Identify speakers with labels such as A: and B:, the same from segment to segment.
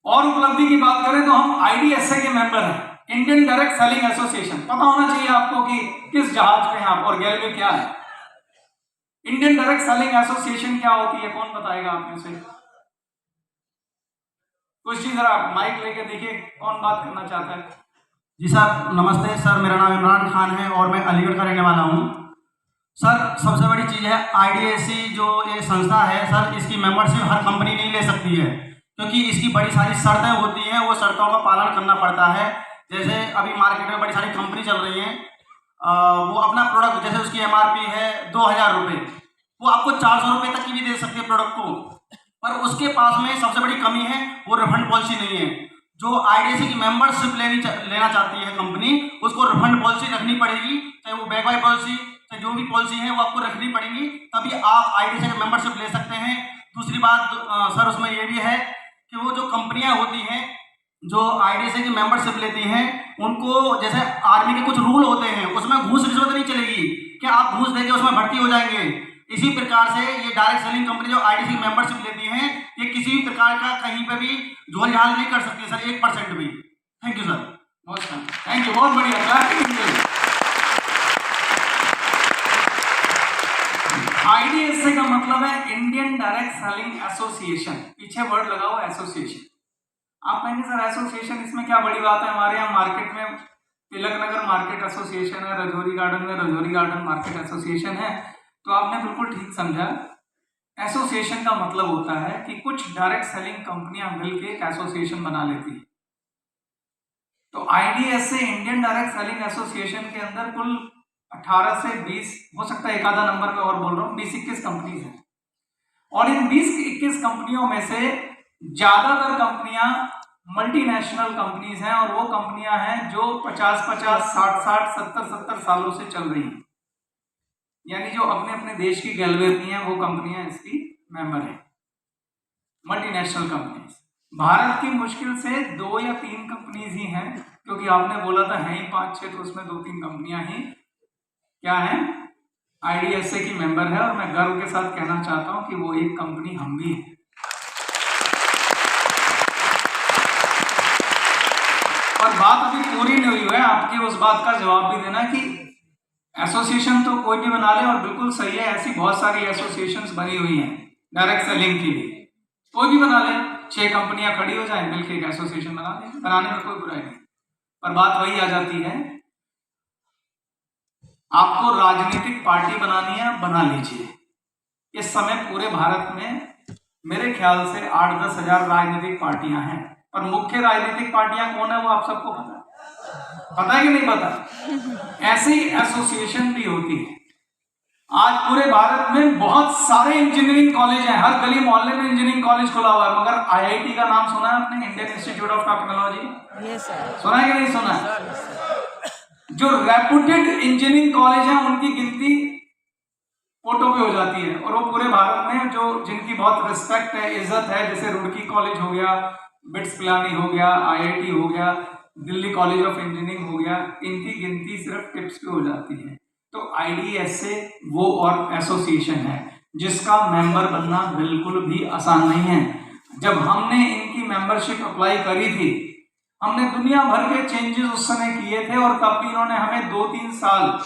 A: और उपलब्धि की बात करें तो हम IDSA के मेंबर हैं, इंडियन डायरेक्ट सेलिंग एसोसिएशन। पता होना चाहिए आपको कि किस जहाज में हैं आप और गेलवे क्या है। इंडियन डायरेक्ट सेलिंग एसोसिएशन क्या होती है, कौन बताएगा आप में से? कुछ जी जरा माइक लेके देखिए कौन बात करना चाहता है।
B: जी सर नमस्ते सर, मेरा नाम इमरान खान है और मैं अलीगढ़ का रहने वाला हूँ। सर सबसे बड़ी चीज़ है IDSA जो ये संस्था है सर, इसकी मेंबरशिप हर कंपनी नहीं ले सकती है, क्योंकि इसकी बड़ी सारी शर्तें होती हैं, वो शर्तों का पालन करना पड़ता है। जैसे अभी मार्केट में बड़ी सारी कंपनी चल रही हैं, वो अपना प्रोडक्ट जैसे उसकी MRP है 2000 रुपये, वो आपको 400 रुपये तक की भी दे सकती है प्रोडक्ट को, पर उसके पास में सबसे बड़ी कमी है वो रिफंड पॉलिसी नहीं है। जो IDSA की मेंबरशिप लेना चाहती है कंपनी, उसको रिफंड पॉलिसी रखनी पड़ेगी, चाहे वो बैक बाय पॉलिसी चाहे जो भी पॉलिसी है वो आपको रखनी पड़ेगी, तभी आप IDSA की मेंबरशिप ले सकते हैं। दूसरी बात सर उसमें ये भी है कि वो जो कंपनियां होती हैं जो IDSA की मेंबरशिप लेती हैं, उनको जैसे आर्मी के कुछ रूल होते हैं, उसमें घूस रिश्वत नहीं चलेगी कि आप घूस देके उसमें भर्ती हो जाएंगे। इसी प्रकार से ये डायरेक्ट सेलिंग कंपनी जो IDSA की मेंबरशिप लेती है, ये किसी भी प्रकार का कहीं पे भी झोल झाल नहीं कर सकती सर, 1% भी। Thank you sir.
A: बहुत थैंक यू, बहुत बढ़िया। IDSA का मतलब है इंडियन डायरेक्ट सेलिंग एसोसिएशन, पीछे वर्ड लगा हुआ एसोसिएशन। आप कहेंगे सर एसोसिएशन इसमें क्या बड़ी बात है? हमारे यहाँ मार्केट में तिलक नगर मार्केट एसोसिएशन है, रजौरी गार्डन में रजौरी गार्डन मार्केट एसोसिएशन है। तो आपने बिल्कुल ठीक समझा। एसोसिएशन का मतलब होता है कि कुछ डायरेक्ट सेलिंग कंपनियां मिलकर एक एसोसिएशन बना लेती है। तो IDSA Indian direct selling association के अंदर कुल 18 से 20, हो सकता है एक आधा नंबर में और बोल रहा हूँ, 20-21 कंपनीज हैं। और इन 20-21 कंपनियों में से ज्यादातर कंपनियां मल्टीनेशनल कंपनीज हैं, और वो कंपनियां हैं जो 50-50, 60-60, 70-70 सालों से चल रही हैं। यानी जो अपने अपने देश की गैलवेरी हैं वो कंपनियां इसकी मेंबर हैं, मल्टीनेशनल कंपनीज। भारत की मुश्किल से 2 या 3 कंपनीज ही हैं, क्योंकि आपने बोला था हैं ही 5-6, तो उसमें 2-3 कंपनियां ही क्या है IDSA की मेंबर है। और मैं गर्व के साथ कहना चाहता हूं कि वो एक कंपनी हम भी हैं। और बात अभी पूरी नहीं हुई है, आपकी उस बात का जवाब भी देना कि एसोसिएशन तो कोई भी बना ले, और बिल्कुल सही है, ऐसी बहुत सारी एसोसिएशंस बनी हुई हैं डायरेक्ट सेलिंग की भी, कोई भी बना ले, 6 कंपनियां खड़ी हो जाए मिलकर एक एसोसिएशन बना ले, बनाने में कोई बुराई नहीं। पर बात वही आ जाती है, आपको राजनीतिक पार्टी बनानी है, बना लीजिए। इस समय पूरे भारत में मेरे ख्याल से 8-10 हजार राजनीतिक पार्टियां हैं, पर मुख्य राजनीतिक पार्टियां कौन है वो आप सबको पता है कि नहीं पता? ऐसी एसोसिएशन भी होती है। आज पूरे भारत में बहुत सारे इंजीनियरिंग कॉलेज हैं, हर गली मोहल्ले में इंजीनियरिंग कॉलेज खुला हुआ है, मगर IIT का नाम सुना है आपने? Indian institute of technology. सुना है कि नहीं सुना है? जो रेपुटेड इंजीनियरिंग कॉलेज हैं उनकी गिनती फोटो पे हो जाती है, और वो पूरे भारत में जो जिनकी बहुत रिस्पेक्ट है, इज्जत है, जैसे रुड़की कॉलेज हो गया, बिट्स पिलानी हो गया, IIT हो गया, दिल्ली कॉलेज ऑफ इंजीनियरिंग हो गया, इनकी गिनती सिर्फ टिप्स पे हो जाती है। तो IDSA वो और एसोसिएशन है जिसका मेंबर बनना बिल्कुल भी आसान नहीं है। जब हमने इनकी मेंबरशिप अप्लाई करी थी, हमने दुनिया भर के चेंजेस उस समय किए थे, और तब भी इन्होंने हमें 2-3 साल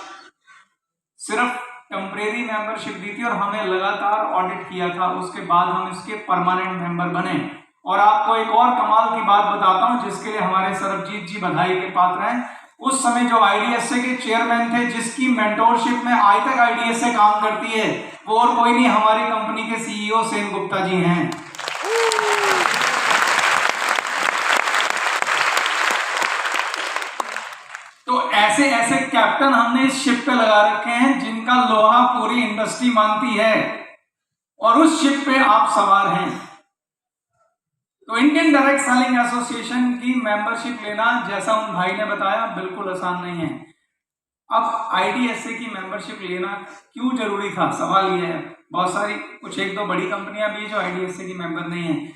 A: सिर्फ टेम्परेरी मेंबरशिप दी थी, और हमें लगातार ऑडिट किया था। उसके बाद हम इसके परमानेंट मेंबर बने। और आपको एक और कमाल की बात बताता हूं, जिसके लिए हमारे सरबजीत जी बधाई के पात्र हैं। उस समय जो IDSA के चेयरमैन थे, जिसकी मेंटोरशिप में आज तक IDSA काम करती है, वो और कोई नहीं, हमारी कंपनी के CEO सेन गुप्ता जी हैं। तो ऐसे ऐसे कैप्टन हमने इस शिप पे लगा रखे हैं जिनका लोहा पूरी इंडस्ट्री मानती है, और उस शिप पे आप सवार हैं। तो इंडियन डायरेक्ट सेलिंग एसोसिएशन की मेंबरशिप लेना, जैसा उन भाई ने बताया, बिल्कुल आसान नहीं है। अब IDSA की मेंबरशिप लेना क्यों जरूरी था, सवाल यह है। बहुत सारी कुछ 1-2 बड़ी कंपनियां भी जो IDSA की मेंबर नहीं है,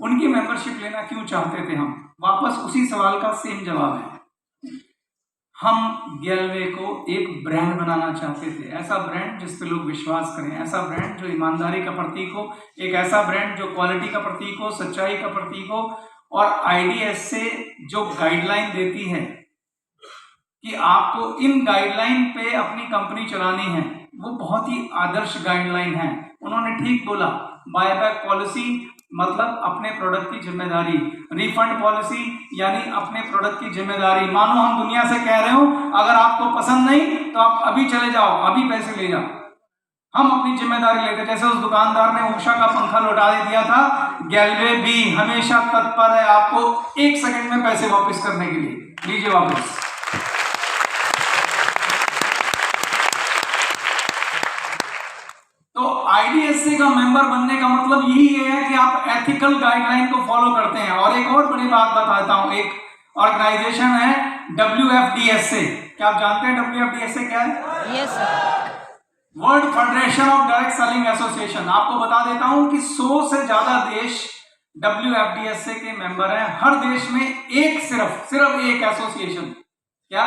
A: उनकी मेंबरशिप लेना क्यों चाहते थे हम? वापस उसी सवाल का सेम जवाब है। हम गेलवे को एक ब्रांड बनाना चाहते थे, ऐसा ब्रांड जिस पे लोग विश्वास करें, ऐसा ब्रांड जो ईमानदारी का प्रतीक हो, एक ऐसा ब्रांड जो क्वालिटी का प्रतीक हो, सच्चाई का प्रतीक हो, और IDSA जो गाइडलाइन देती है कि आपको इन गाइडलाइन पे अपनी कंपनी चलानी है, वो बहुत ही आदर्श गाइडलाइन है। उन्होंने ठीक बोला, बायबैक पॉलिसी मतलब अपने प्रोडक्ट की जिम्मेदारी, रिफंड पॉलिसी यानी अपने प्रोडक्ट की जिम्मेदारी। मानो हम दुनिया से कह रहे हो अगर आपको पसंद नहीं तो आप अभी चले जाओ, अभी पैसे ले जाओ, हम अपनी जिम्मेदारी लेते। जैसे उस दुकानदार ने उषा का पंखा लौटा दिया था, गैलवे भी हमेशा तत्पर है आपको 1 सेकंड में पैसे वापस करने के लिए, लीजिए वापस। तो IDSA का मेंबर बनने का मतलब यही है कि आप एथिकल गाइडलाइन को फॉलो करते हैं। और एक और बड़ी बात बताता हूं, एक ऑर्गेनाइजेशन है WFDSA। क्या आप जानते हैं WFDSA क्या है?
C: Yes sir.
A: World federation of direct selling association. आपको बता देता हूं कि 100 से ज्यादा देश WFDSA के मेंबर हैं। हर देश में सिर्फ एक एसोसिएशन, क्या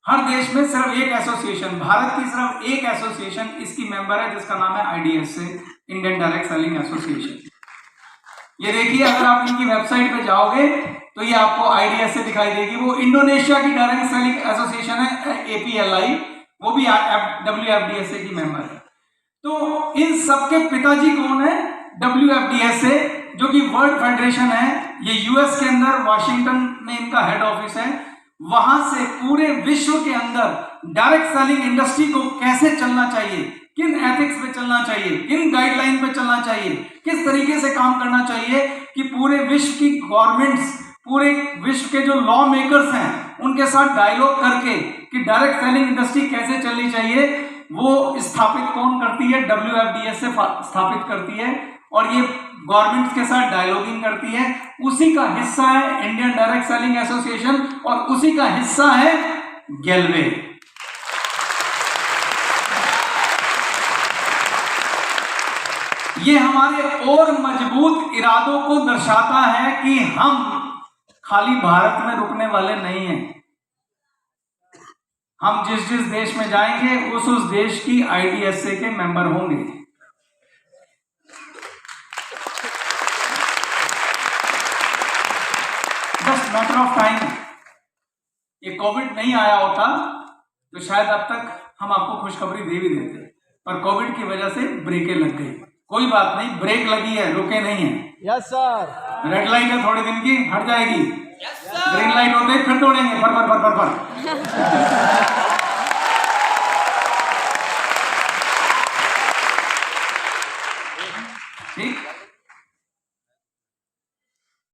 A: हर देश में सिर्फ एक एसोसिएशन, भारत की सिर्फ एक एसोसिएशन इसकी मेंबर है जिसका नाम है IDSA, Indian direct selling association. ये देखिए, अगर आप इनकी वेबसाइट पे जाओगे तो ये आपको IDSA दिखाई देगी। वो इंडोनेशिया की डायरेक्ट सेलिंग एसोसिएशन है APLI, वो भी WFDSA की मेंबर है। तो इन सबके पिताजी कौन है? WFDSA, जो कि वर्ल्ड फेडरेशन है। ये US के अंदर वाशिंगटन में इनका हेड ऑफिस है। वहां से पूरे विश्व के अंदर डायरेक्ट सेलिंग इंडस्ट्री को कैसे चलना चाहिए, किन एथिक्स पे चलना चाहिए, किन गाइडलाइन पे चलना चाहिए, किस तरीके से काम करना चाहिए कि पूरे विश्व की गवर्नमेंट्स, पूरे विश्व के जो लॉ मेकर्स हैं उनके साथ डायलॉग करके कि डायरेक्ट सेलिंग इंडस्ट्री कैसे चलनी चाहिए, वो स्थापित कौन करती है? WFDSA स्थापित करती है। और ये गवर्नमेंट्स के साथ डायलॉगिंग करती है। उसी का हिस्सा है इंडियन डायरेक्ट सेलिंग एसोसिएशन और उसी का हिस्सा है गैलवे। ये हमारे और मजबूत इरादों को दर्शाता है कि हम खाली भारत में रुकने वाले नहीं हैं। हम जिस जिस देश में जाएंगे उस देश की IDSA के मेंबर होंगे। Just matter of time. ये कोविड नहीं आया होता तो शायद अब तक हम आपको खुशखबरी दे भी देते, पर कोविड की वजह से ब्रेकें लग गई। कोई बात नहीं, ब्रेक लगी है, रुके नहीं है।
C: Yes sir.
A: रेड लाइट है थोड़े दिन की, हट जाएगी। ग्रीन लाइट होते फिर दौड़ेंगे, पर